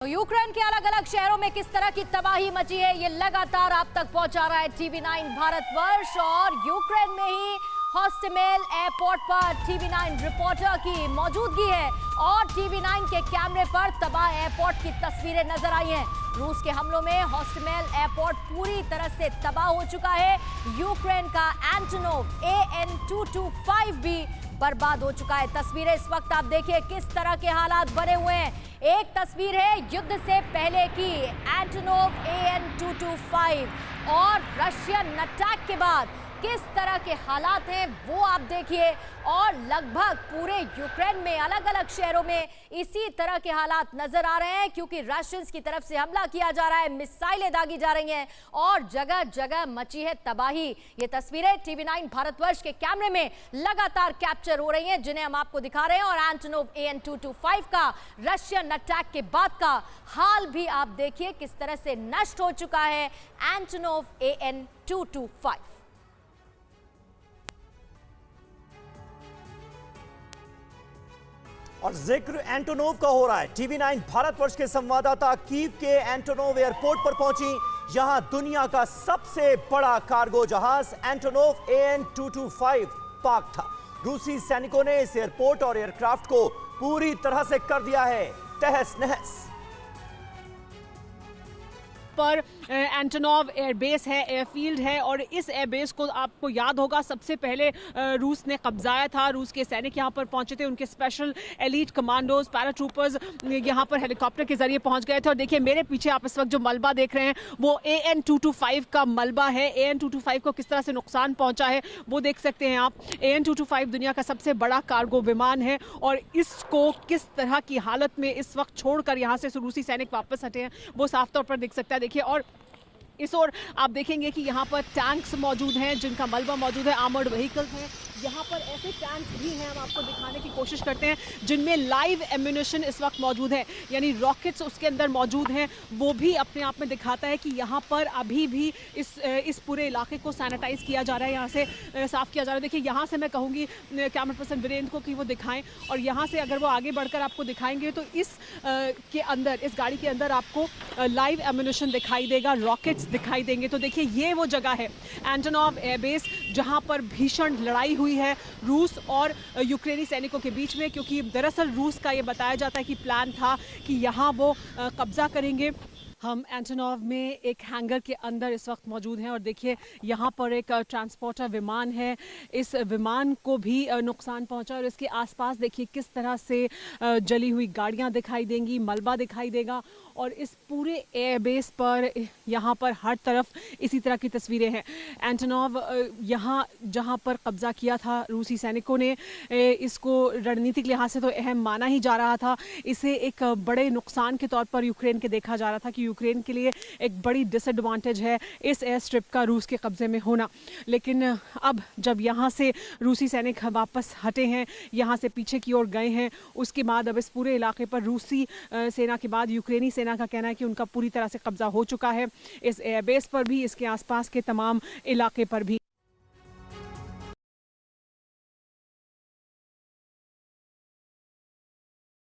तो यूक्रेन के अलग अलग शहरों में किस तरह की तबाही मची है, ये लगातार आप तक पहुंचा रहा है TV9 भारतवर्ष। और यूक्रेन में ही हॉस्टमेल एयरपोर्ट पर TV9 रिपोर्टर की मौजूदगी है और TV9 के कैमरे पर तबाह एयरपोर्ट की तस्वीरें नजर आई हैं। रूस के हमलों में हॉस्टमेल एयरपोर्ट पूरी तरह से तबाह हो चुका है। यूक्रेन का एंटोनोव AN-225 भी बर्बाद हो चुका है। तस्वीरें इस वक्त आप देखिए किस तरह के हालात बने हुए हैं। एक तस्वीर है युद्ध से पहले की एंटोनोव AN-225 और रशियन अटैक के बाद किस तरह के हालात हैं वो आप देखिए। और लगभग पूरे यूक्रेन में अलग अलग शहरों में इसी तरह के हालात नजर आ रहे हैं, क्योंकि रशियंस की तरफ से हमला किया जा रहा है, मिसाइलें दागी जा रही हैं और जगह जगह मची है तबाही। ये तस्वीरें TV9 भारतवर्ष के कैमरे में लगातार कैप्चर हो रही हैं, जिन्हें हम आपको दिखा रहे हैं। और एंटोनोव AN-225 का रशियन अटैक के बाद का हाल भी आप देखिए किस तरह से नष्ट हो चुका है एंटोनोव AN-225। और जिक्र एंटोनोव का हो रहा है। TV9 भारतवर्ष के संवाददाता कीव के एंटोनोव एयरपोर्ट पर पहुंची। यहां दुनिया का सबसे बड़ा कार्गो जहाज एंटोनोव AN-225 पार्क था। रूसी सैनिकों ने इस एयरपोर्ट और एयरक्राफ्ट को पूरी तरह से कर दिया है तहस नहस। पर एंटोनोव एयरबेस है, एयरफील्ड है, और इस एयरबेस को आपको याद होगा सबसे पहले रूस ने कब्जाया था। रूस के सैनिक यहाँ पर पहुंचे थे, उनके स्पेशल एलीट कमांडोज पैराट्रूपर्स यहाँ पर हेलीकॉप्टर के जरिए पहुंच गए थे। और देखिए मेरे पीछे आप इस वक्त जो मलबा देख रहे हैं वो AN-225 का मलबा है। AN-225 को किस तरह से नुकसान पहुंचा है वो देख सकते हैं आप। AN-225 दुनिया का सबसे बड़ा कार्गो विमान है और इसको किस तरह की हालत में इस वक्त छोड़कर यहाँ से रूसी सैनिक वापस हटे हैं वो साफ तौर पर दिख सकता है। देखिए, और इस ओर आप देखेंगे कि यहाँ पर टैंक्स मौजूद हैं जिनका मलबा मौजूद है, आर्मर्ड व्हीकल्स हैं। यहाँ पर ऐसे टैंक्स भी हैं, हम आपको दिखाने की कोशिश करते हैं, जिनमें लाइव एम्यूनिशन इस वक्त मौजूद है, यानी रॉकेट्स उसके अंदर मौजूद हैं। वो भी अपने आप में दिखाता है कि यहाँ पर अभी भी इस पूरे इलाके को सैनिटाइज किया जा रहा है, यहाँ से साफ़ किया जा रहा है। देखिए यहाँ से मैं कहूँगी कैमरा पर्सन वीरेंद्र को कि वो दिखाएं, और यहाँ से अगर वो आगे बढ़कर आपको दिखाएंगे तो इस गाड़ी के अंदर आपको लाइव एम्यूनिशन दिखाई देगा, रॉकेट्स दिखाई देंगे। तो देखिए ये वो जगह है एंटोनोव एयरबेस जहां पर भीषण लड़ाई हुई है रूस और यूक्रेनी सैनिकों के बीच में, क्योंकि दरअसल रूस का ये बताया जाता है कि प्लान था कि यहां वो कब्जा करेंगे। हम एंटोनोव में एक हैंगर के अंदर इस वक्त मौजूद हैं और देखिए यहाँ पर एक ट्रांसपोर्टर विमान है। इस विमान को भी नुकसान पहुंचा और इसके आसपास देखिए किस तरह से जली हुई गाड़ियाँ दिखाई देंगी, मलबा दिखाई देगा। और इस पूरे एयरबेस पर यहाँ पर हर तरफ इसी तरह की तस्वीरें हैं। एंटोनोव यहाँ जहाँ पर कब्जा किया था रूसी सैनिकों ने, इसको रणनीतिक लिहाज से तो अहम माना ही जा रहा था। इसे एक बड़े नुकसान के तौर पर यूक्रेन के देखा जा रहा था कि यूक्रेन के लिए एक बड़ी डिसएडवांटेज है इस एयर स्ट्रिप का रूस के कब्जे में होना। लेकिन अब जब यहाँ से रूसी सैनिक वापस हटे हैं, यहाँ से पीछे की ओर गए हैं, उसके बाद अब इस पूरे इलाके पर रूसी सेना के बाद यूक्रेनी सेना का कहना है कि उनका पूरी तरह से कब्जा हो चुका है, इस एयरबेस पर भी, इसके आसपास के तमाम इलाके पर भी।